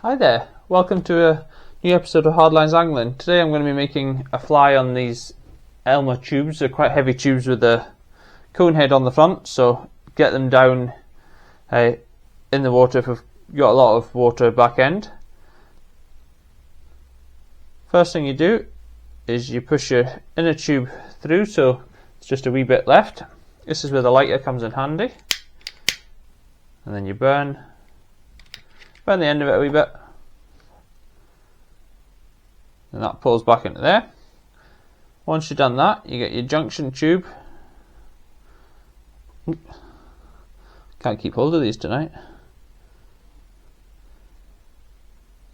Hi there, welcome to a new episode of Hardlines Angling. Today I'm going to be making a fly on these Eulmer tubes. They're quite heavy tubes with a conehead on the front, so get them down in the water if we've got a lot of water back end. First thing you do is you push your inner tube through, so it's just a wee bit left. This is where the lighter comes in handy. And then you burn the end of it a wee bit, and that pulls back into there. Once you've done that, you get your junction tube. Can't keep hold of these tonight.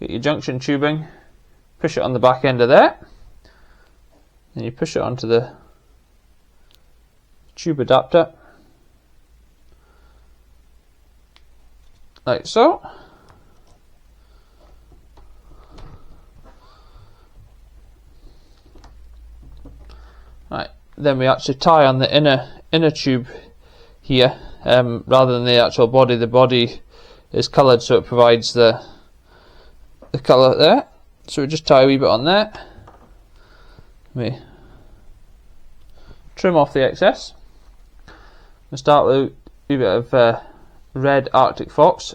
Get your junction tubing, push it on the back end of there, then you push it onto the tube adapter like so. Right, then we actually tie on the inner tube here, rather than the actual body. The body is coloured, so it provides the colour there. So we just tie a wee bit on there. We trim off the excess. We start with a wee bit of red Arctic fox.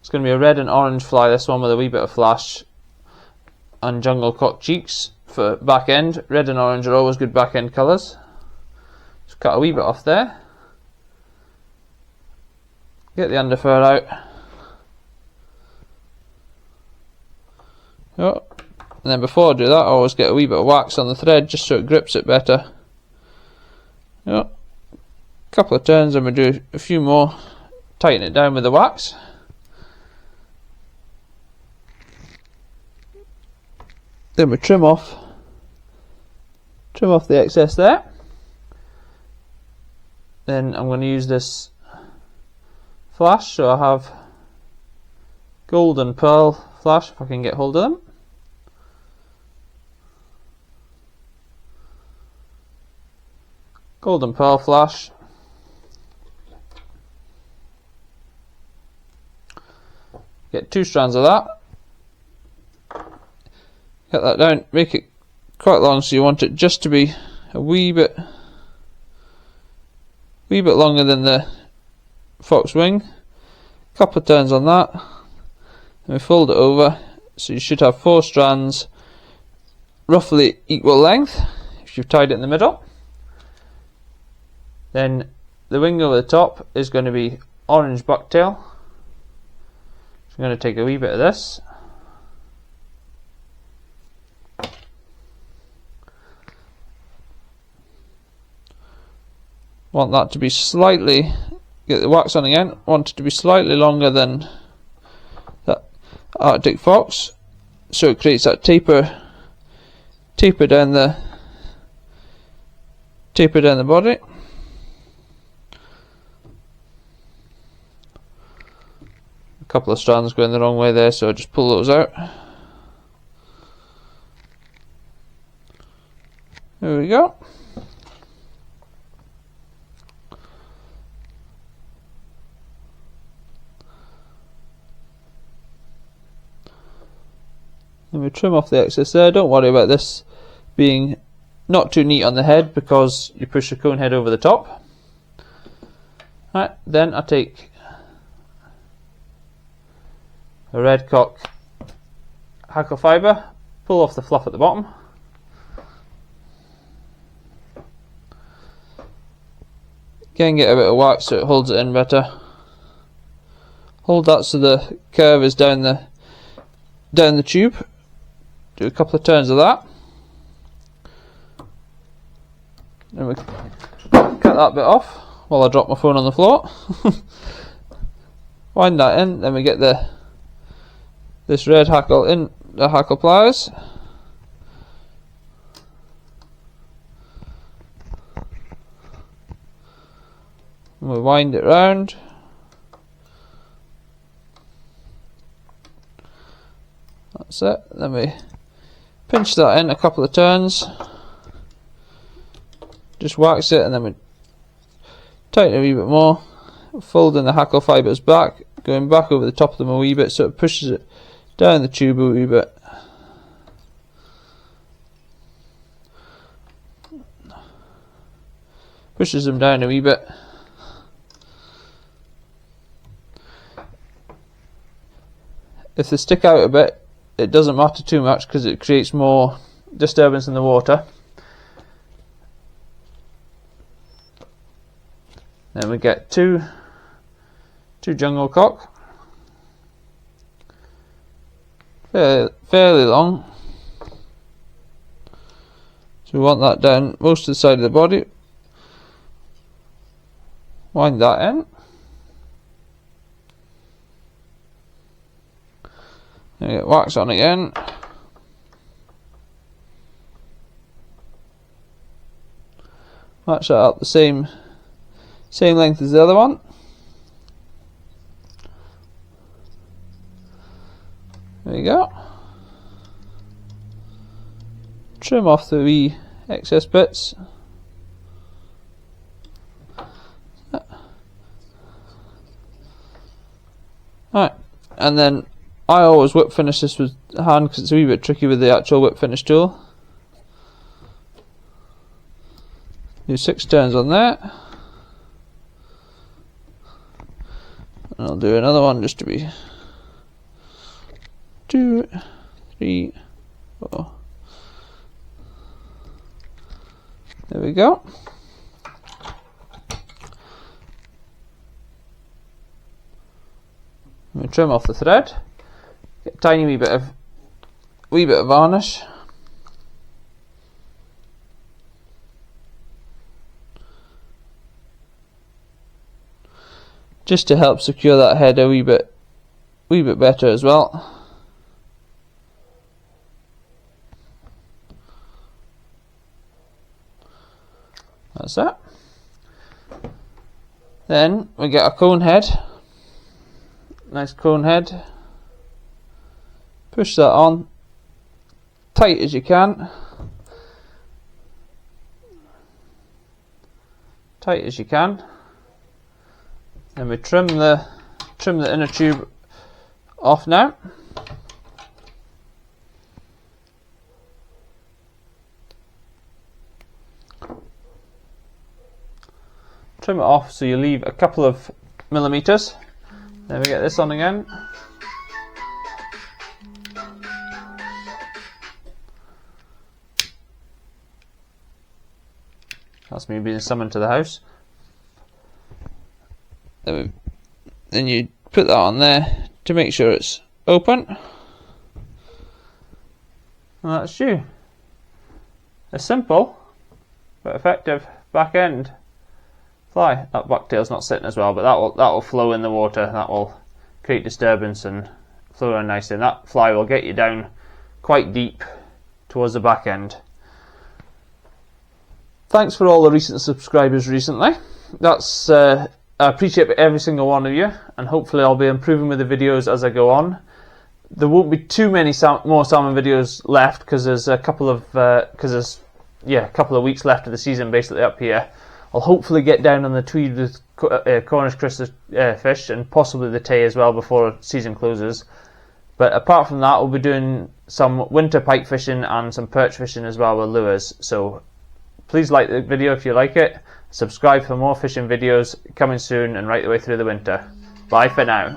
It's going to be a red and orange fly, this one, with a wee bit of flash and jungle cock cheeks. For back end, red and orange are always good back end colours. Just cut a wee bit off there. Get the underfur out. Oh. And then before I do that, I always get a wee bit of wax on the thread just so it grips it better. Oh. Couple of turns and we do a few more. Tighten it down with the wax. Then we trim off the excess there. Then I'm going to use this flash, so I have gold and pearl flash if I can get hold of them. Gold and pearl flash. Get 2 strands of that. Get that down, make it quite long, so you want it just to be a wee bit longer than the fox wing. Couple of turns on that, and we fold it over, so you should have 4 strands roughly equal length if you've tied it in the middle. Then the wing over the top is going to be orange bucktail. So I'm going to take a wee bit of this. Want that to be slightly, get the wax on again, want it to be slightly longer than that Arctic fox, so it creates that taper down the body. A couple of strands going the wrong way there, so I just pull those out. There we go. And we trim off the excess there. Don't worry about this being not too neat on the head because you push the cone head over the top. Right, then I take a red cock hackle fibre, pull off the fluff at the bottom. Again, get a bit of wax so it holds it in better. Hold that so the curve is down the tube. Do a couple of turns of that. Then we cut that bit off while I drop my phone on the floor. Wind that in, then we get this red hackle in the hackle pliers. And we wind it round. That's it. Then we pinch that in a couple of turns. Just wax it and then we tighten it a wee bit more. Folding the hackle fibres back, going back over the top of them a wee bit so it pushes it down the tube a wee bit. Pushes them down a wee bit. If they stick out a bit, it doesn't matter too much because it creates more disturbance in the water. Then we get two jungle cock, fairly long. So we want that down most of the side of the body. Wind that in. Then we get wax on again. Match that up the same length as the other one. There you go. Trim off the wee excess bits. Alright, and then I always whip finish this with hand because it's a wee bit tricky with the actual whip finish tool. Do 6 turns on there. And I'll do another one just to be 2, 3, 4. There we go. I'm going to trim off the thread. Get a tiny wee bit of varnish. Just to help secure that head a wee bit better as well. That's that. Then we get a cone head. Nice cone head. Push that on tight as you can. Tight as you can. Then we trim the inner tube off now. Trim it off so you leave a couple of millimeters. Then we get this on again. That's me being summoned to the house. Then you put that on there to make sure it's open. And that's you. A simple but effective back end fly. That bucktail's not sitting as well, but that will flow in the water. That will create disturbance and flow around nicely. And that fly will get you down quite deep towards the back end. Thanks for all the recent subscribers recently. That's I appreciate every single one of you, and hopefully I'll be improving with the videos as I go on. There won't be too many more salmon videos left because there's a couple of weeks left of the season basically up here. I'll hopefully get down on the Tweed with Cornish fish and possibly the Tay as well before season closes. But apart from that, we'll be doing some winter pike fishing and some perch fishing as well with lures. So please like the video if you like it. Subscribe for more fishing videos coming soon and right the way through the winter. Bye for now.